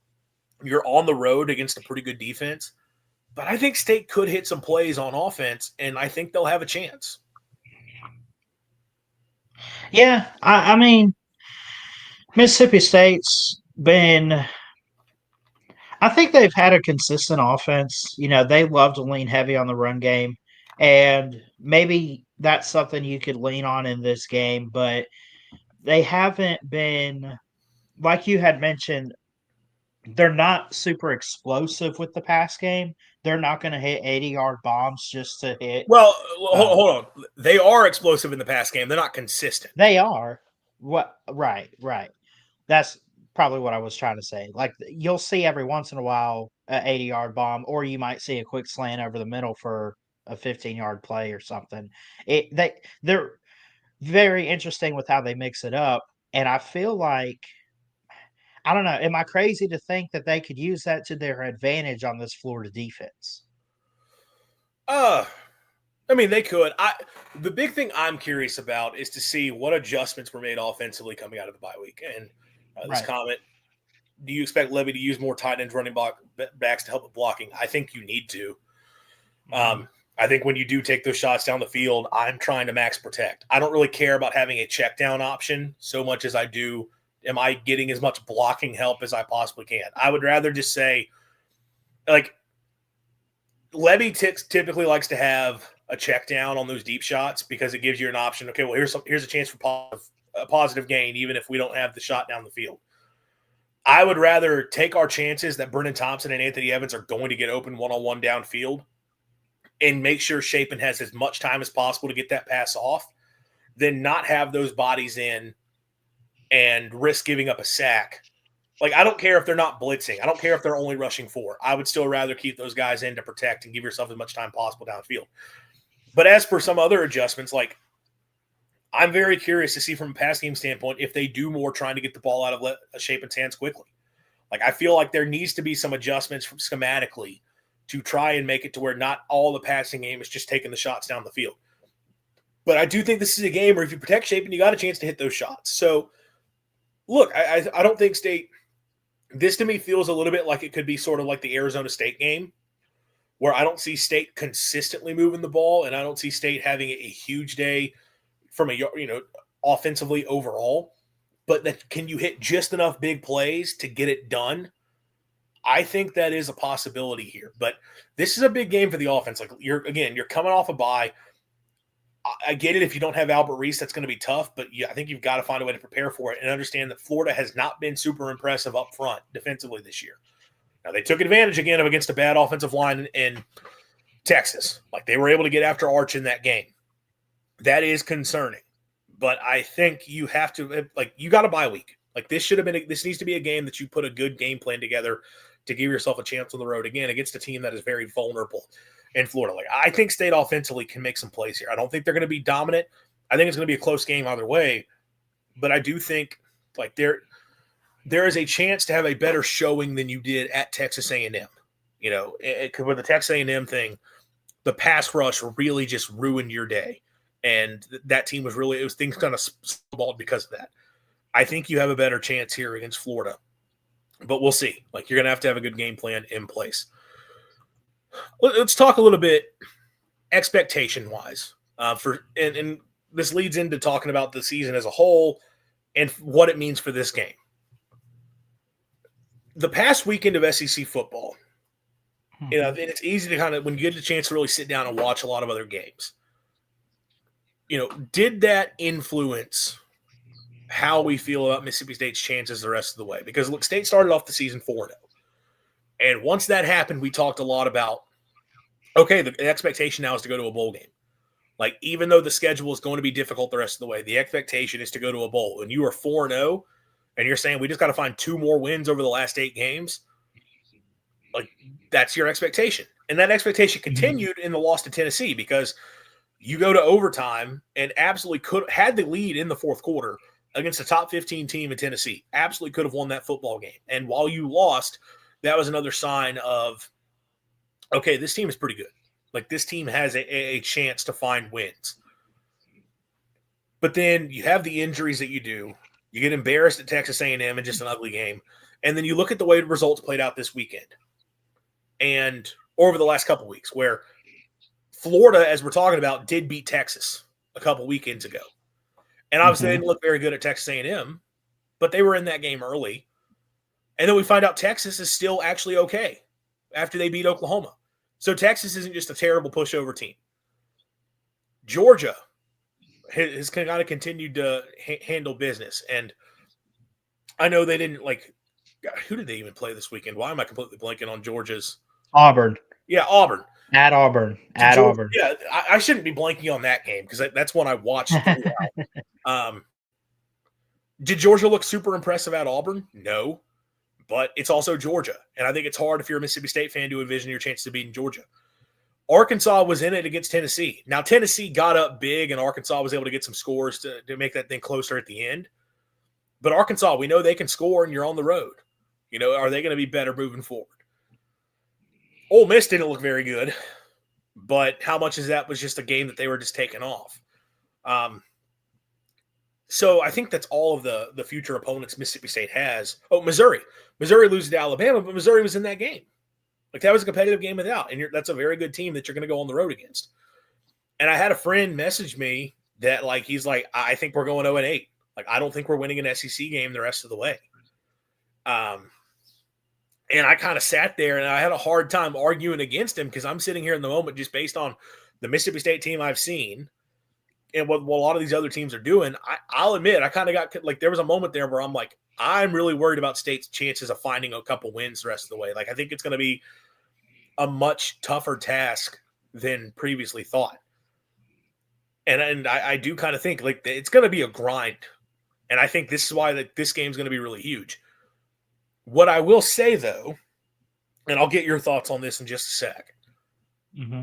You're on the road against a pretty good defense, but I think State could hit some plays on offense, and I think they'll have a chance. Yeah, I mean, Mississippi State's been – I think they've had a consistent offense. They love to lean heavy on the run game, and maybe that's something you could lean on in this game, but they haven't been, like you had mentioned, they're not super explosive with the pass game. They're not going to hit 80-yard bombs just to hit. Well, hold on. They are explosive in the pass game. They're not consistent. They are. Right. That's probably what I was trying to say. Like, you'll see every once in a while an 80-yard bomb, or you might see a quick slant over the middle for a 15-yard play or something. They're very interesting with how they mix it up, and I feel like, I don't know, am I crazy to think that they could use that to their advantage on this Florida defense? I mean, they could. The big thing I'm curious about is to see what adjustments were made offensively coming out of the bye week. And this comment, do you expect Levy to use more tight ends running backs to help with blocking? I think you need to. I think when you do take those shots down the field, I'm trying to max protect. I don't really care about having a check down option so much as I do, am I getting as much blocking help as I possibly can? I would rather just say, like, Levy typically likes to have a check down on those deep shots because it gives you an option. Okay, well, here's a chance for a positive gain, even if we don't have the shot down the field. I would rather take our chances that Brennan Thompson and Anthony Evans are going to get open one-on-one downfield and make sure Shapen has as much time as possible to get that pass off than not have those bodies in and risk giving up a sack. Like, I don't care if they're not blitzing. I don't care if they're only rushing 4. I would still rather keep those guys in to protect and give yourself as much time possible downfield. But as for some other adjustments, like, I'm very curious to see from a pass game standpoint if they do more trying to get the ball out of Shapen's hands quickly. Like, I feel like there needs to be some adjustments from schematically to try and make it to where not all the passing game is just taking the shots down the field. But I do think this is a game where if you protect Shapen, you got a chance to hit those shots. So, look, I don't think State – this to me feels a little bit like it could be sort of like the Arizona State game where I don't see State consistently moving the ball and I don't see State having a huge day from offensively overall. But that can you hit just enough big plays to get it done? I think that is a possibility here. But this is a big game for the offense. Like, you're coming off a bye. I get it if you don't have Albert Reese, that's going to be tough, but I think you've got to find a way to prepare for it and understand that Florida has not been super impressive up front defensively this year. Now, they took advantage again of against a bad offensive line in Texas. Like, they were able to get after Arch in that game. That is concerning. But I think you have to – like, you got a bye week. Like, this needs to be a game that you put a good game plan together to give yourself a chance on the road again against a team that is very vulnerable in Florida. Like, I think State offensively can make some plays here. I don't think they're going to be dominant. I think it's going to be a close game either way. But I do think, like, there is a chance to have a better showing than you did at Texas A&M. You know, with the Texas A&M thing, the pass rush really just ruined your day. And that team things kind of snowballed because of that. I think you have a better chance here against Florida. But we'll see. Like, you're going to have a good game plan in place. Let's talk a little bit expectation-wise. And this leads into talking about the season as a whole and what it means for this game. The past weekend of SEC football, and it's easy to kind of, when you get the chance to really sit down and watch a lot of other games, did that influence how we feel about Mississippi State's chances the rest of the way? Because, look, State started off the season 4-0. And once that happened, we talked a lot about, okay, the expectation now is to go to a bowl game. Like, even though the schedule is going to be difficult the rest of the way, the expectation is to go to a bowl. And you are 4-0, and you're saying we just got to find 2 more wins over the last 8 games. Like, that's your expectation. And that expectation continued in the loss to Tennessee because you go to overtime and absolutely had the lead in the fourth quarter against a top 15 team in Tennessee. Absolutely could have won that football game. And while you lost, that was another sign of, okay, this team is pretty good. Like, this team has a chance to find wins. But then you have the injuries that you do. You get embarrassed at Texas A&M in just an ugly game. And then you look at the way the results played out this weekend and over the last couple weeks, where Florida, as we're talking about, did beat Texas a couple weekends ago. And obviously they didn't look very good at Texas A&M, but they were in that game early. And then we find out Texas is still actually okay after they beat Oklahoma. So Texas isn't just a terrible pushover team. Georgia has kind of continued to handle business. And I know they didn't, like, who did they even play this weekend? Why am I completely blanking on Georgia's? Auburn. Yeah, Auburn. At Auburn. Auburn. Yeah, I shouldn't be blanking on that game because that's one I watched. Did Georgia look super impressive at Auburn? No. But it's also Georgia. And I think it's hard if you're a Mississippi State fan to envision your chances of beating Georgia. Arkansas was in it against Tennessee. Now, Tennessee got up big, and Arkansas was able to get some scores to make that thing closer at the end. But Arkansas, we know they can score, and you're on the road. Are they going to be better moving forward? Ole Miss didn't look very good. But how much of that was just a game that they were just taking off? So I think that's all of the future opponents Mississippi State has. Oh, Missouri. Missouri loses to Alabama, but Missouri was in that game. Like that was a competitive game without, and that's a very good team that you're going to go on the road against. And I had a friend message me that like he's like, I think we're going 0-8. Like I don't think we're winning an SEC game the rest of the way. And I kind of sat there and I had a hard time arguing against him because I'm sitting here in the moment just based on the Mississippi State team I've seen and what a lot of these other teams are doing. I'll admit I kind of got like there was a moment there where I'm like, I'm really worried about State's chances of finding a couple wins the rest of the way. Like I think it's going to be a much tougher task than previously thought. And I do kind of think like it's going to be a grind. And I think this is why this game's going to be really huge. What I will say, though, and I'll get your thoughts on this in just a sec. Mm-hmm.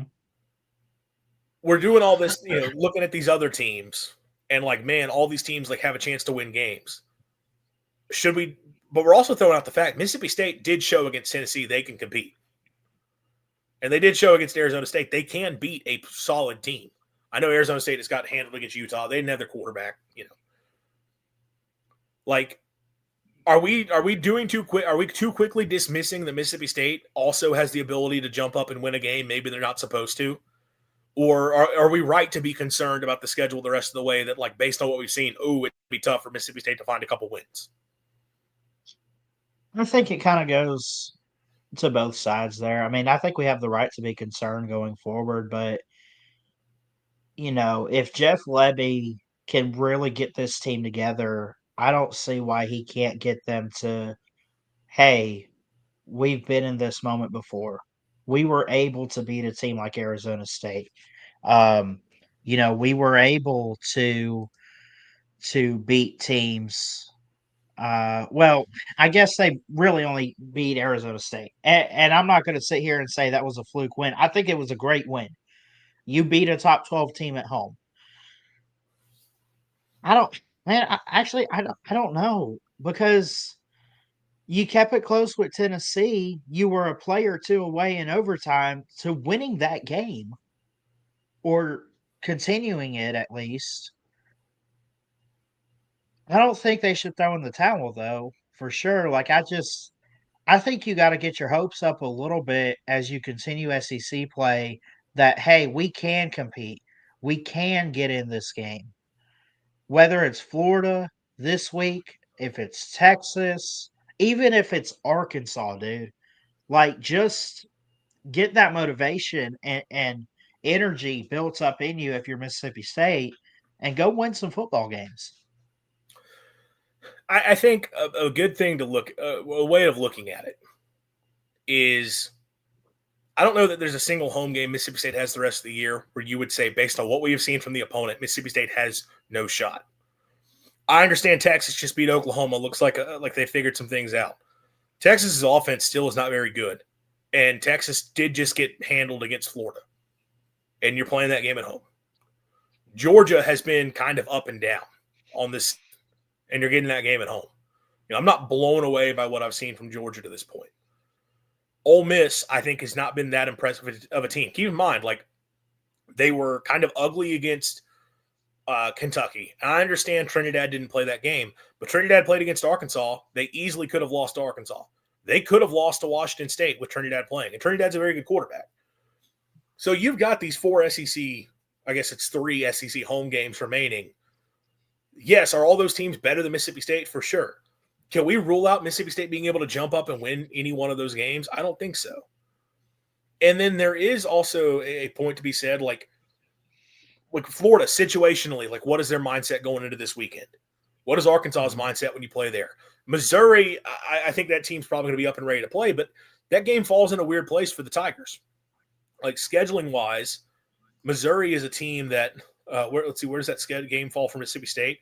We're doing all this, looking at these other teams and like, man, all these teams like have a chance to win games. Should we? But we're also throwing out the fact Mississippi State did show against Tennessee they can compete. And they did show against Arizona State they can beat a solid team. I know Arizona State has got handled against Utah. They didn't have their quarterback, Like, are we doing too quick? Are we too quickly dismissing that Mississippi State also has the ability to jump up and win a game? Maybe they're not supposed to, or are we right to be concerned about the schedule the rest of the way? That like based on what we've seen, it'd be tough for Mississippi State to find a couple wins. I think it kind of goes to both sides there. I mean, I think we have the right to be concerned going forward, but if Jeff Lebby can really get this team together, I don't see why he can't get them to, hey, we've been in this moment before. We were able to beat a team like Arizona State. We were able to beat teams. Well, I guess they really only beat Arizona State, and I'm not going to sit here and say that was a fluke win. I think it was a great win. You beat a top 12 team at home. I don't, man. I don't know because you kept it close with Tennessee. You were a play or two away in overtime to winning that game or continuing it at least. I don't think they should throw in the towel though, for sure. Like I think you got to get your hopes up a little bit as you continue SEC play that hey, we can compete. We can get in this game. Whether it's Florida this week, if it's Texas, even if it's Arkansas, dude. Like just get that motivation and energy built up in you if you're Mississippi State and go win some football games. I think a good thing to look, a way of looking at it is I don't know that there's a single home game Mississippi State has the rest of the year where you would say, based on what we have seen from the opponent, Mississippi State has no shot. I understand Texas just beat Oklahoma. Looks like they figured some things out. Texas's offense still is not very good, and Texas did just get handled against Florida, and you're playing that game at home. Georgia has been kind of up and down on this, and you're getting that game at home. I'm not blown away by what I've seen from Georgia to this point. Ole Miss, I think, has not been that impressive of a team. Keep in mind, like, they were kind of ugly against Kentucky. And I understand Trinidad didn't play that game, but Trinidad played against Arkansas. They easily could have lost to Arkansas. They could have lost to Washington State with Trinidad playing, and Trinidad's a very good quarterback. So you've got these four SEC, I guess it's 3 SEC home games remaining. Yes, are all those teams better than Mississippi State? For sure. Can we rule out Mississippi State being able to jump up and win any one of those games? I don't think so. And then there is also a point to be said, like Florida, situationally, like what is their mindset going into this weekend? What is Arkansas's mindset when you play there? Missouri, I think that team's probably going to be up and ready to play, but that game falls in a weird place for the Tigers. Like scheduling-wise, Missouri is a team that let's see, where does that game fall for Mississippi State?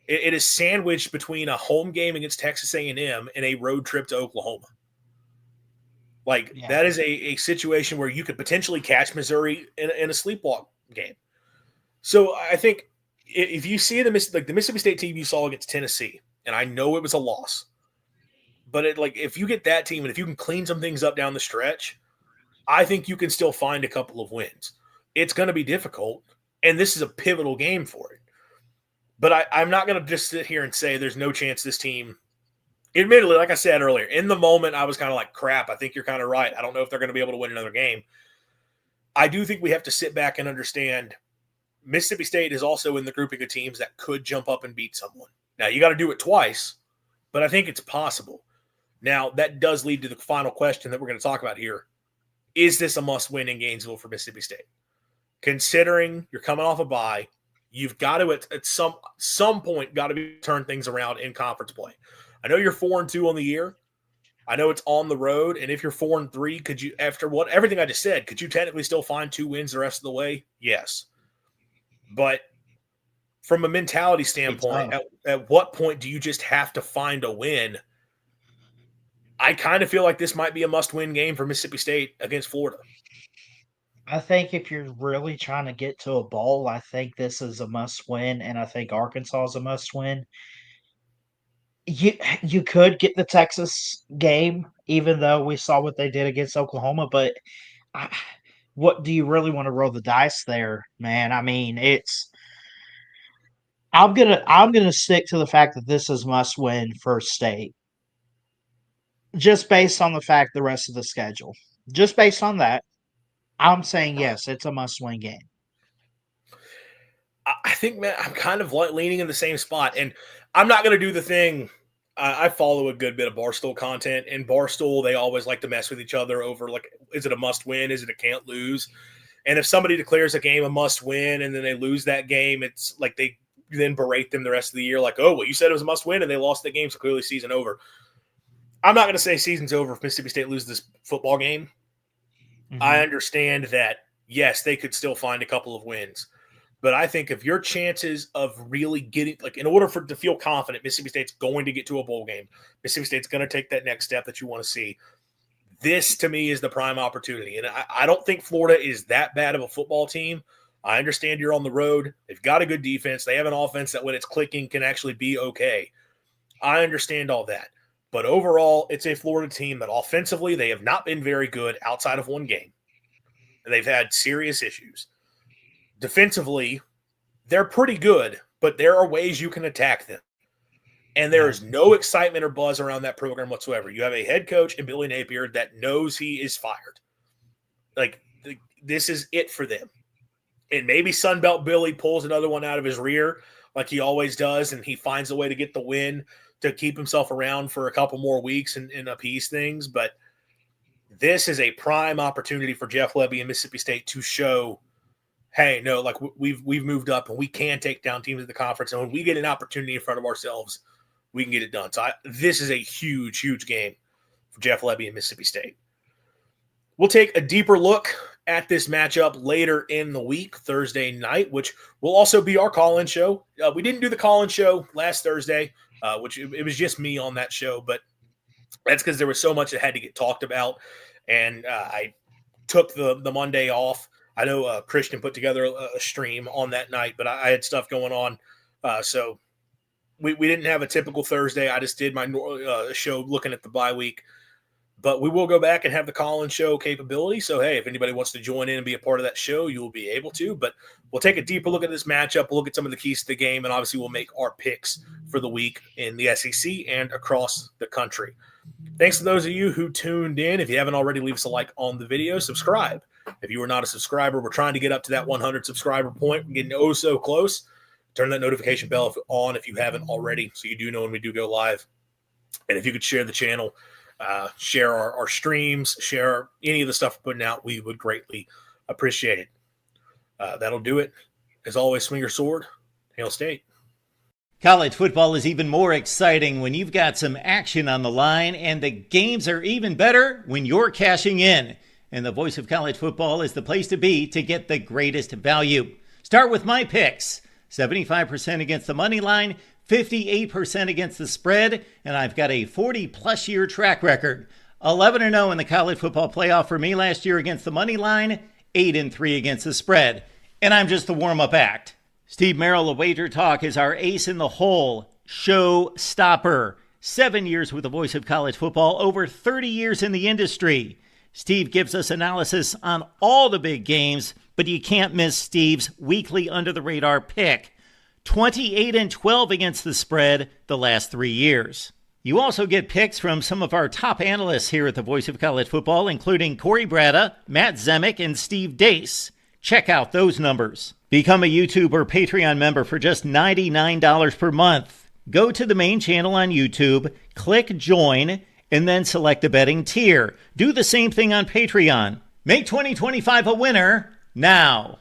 It is sandwiched between a home game against Texas A&M and a road trip to Oklahoma. That is a situation where you could potentially catch Missouri in a sleepwalk game. So I think if you see the Mississippi State team you saw against Tennessee, and I know it was a loss, but if you get that team and if you can clean some things up down the stretch, I think you can still find a couple of wins. It's going to be difficult, and this is a pivotal game for it. But I'm not going to just sit here and say there's no chance this team admittedly, like I said earlier, in the moment, I was kind of like, crap, I think you're kind of right. I don't know if they're going to be able to win another game. I do think we have to sit back and understand Mississippi State is also in the grouping of teams that could jump up and beat someone. Now, you got to do it twice, but I think it's possible. Now, that does lead to the final question that we're going to talk about here. Is this a must-win in Gainesville for Mississippi State? Considering you're coming off a bye, you've got to, at some point, got to turn things around in conference play. I know you're 4-2 on the year. I know it's on the road, and if you're 4-3, could you, after everything I just said, could you technically still find 2 wins the rest of the way? Yes. But from a mentality standpoint, at what point do you just have to find a win? I kind of feel like this might be a must-win game for Mississippi State against Florida. I think if you're really trying to get to a bowl, I think this is a must-win, and I think Arkansas is a must-win. You could get the Texas game, even though we saw what they did against Oklahoma, but what do you really want to roll the dice there, man? I mean, I'm gonna stick to the fact that this is must-win for State. Just based on the fact the rest of the schedule. Just based on that, I'm saying yes, it's a must-win game. I think, man, I'm kind of leaning in the same spot, and I'm not going to do the thing. I follow a good bit of Barstool content, and Barstool, they always like to mess with each other over, like, is it a must-win? Is it a can't lose? And if somebody declares a game a must-win and then they lose that game, it's like they then berate them the rest of the year, like, oh, well, you said it was a must-win, and they lost the game, so clearly season over. I'm not going to say season's over if Mississippi State loses this football game. Mm-hmm. I understand that, yes, they could still find a couple of wins. But I think if your chances of really getting, like, in order to feel confident, Mississippi State's going to get to a bowl game, Mississippi State's going to take that next step that you want to see. This, to me, is the prime opportunity. And I don't think Florida is that bad of a football team. I understand you're on the road. They've got a good defense. They have an offense that, when it's clicking, can actually be okay. I understand all that. But overall, it's a Florida team that offensively, they have not been very good outside of one game. And they've had serious issues. Defensively, they're pretty good, but there are ways you can attack them. And there is no excitement or buzz around that program whatsoever. You have a head coach in Billy Napier that knows he is fired. Like, this is it for them. And maybe Sunbelt Billy pulls another one out of his rear like he always does, and he finds a way to get the win to keep himself around for a couple more weeks and appease things. But this is a prime opportunity for Jeff Lebby and Mississippi State to show, hey, no, like, we've moved up and we can take down teams in the conference. And when we get an opportunity in front of ourselves, we can get it done. So this is a huge, huge game for Jeff Lebby and Mississippi State. We'll take a deeper look at this matchup later in the week, Thursday night, which will also be our call-in show. We didn't do the call-in show last Thursday, which it was just me on that show, but that's because there was so much that had to get talked about, and I took the Monday off. I know Christian put together a stream on that night, but I had stuff going on, so we didn't have a typical Thursday. I just did my show looking at the bye week. But we will go back and have the call-in show capability. So, hey, if anybody wants to join in and be a part of that show, you will be able to. But we'll take a deeper look at this matchup. We'll look at some of the keys to the game, and obviously we'll make our picks for the week in the SEC and across the country. Thanks to those of you who tuned in. If you haven't already, leave us a like on the video. Subscribe. If you are not a subscriber, we're trying to get up to that 100 subscriber point. We're getting oh so close. Turn that notification bell on if you haven't already, so you do know when we do go live. And if you could share the channel, share our streams, share any of the stuff we're putting out, we would greatly appreciate it. That'll do it. As always, swing your sword. Hail State. College football is even more exciting when you've got some action on the line, and the games are even better when you're cashing in. And the Voice of College Football is the place to be to get the greatest value. Start with my picks. 75% against the money line, 58% against the spread, and I've got a 40-plus year track record. 11-0 in the college football playoff for me last year against the money line, 8-3 against the spread. And I'm just the warm-up act. Steve Merrill of Wager Talk is our ace in the hole, show stopper. 7 years with the Voice of College Football, over 30 years in the industry. Steve gives us analysis on all the big games, but you can't miss Steve's weekly under-the-radar pick. 28-12 against the spread the last 3 years. You also get picks from some of our top analysts here at the Voice of College Football, including Corey Bratta, Matt Zemek, and Steve Dace. Check out those numbers. Become a YouTube or Patreon member for just $99 per month. Go to the main channel on YouTube, click join, and then select a betting tier. Do the same thing on Patreon. Make 2025 a winner now.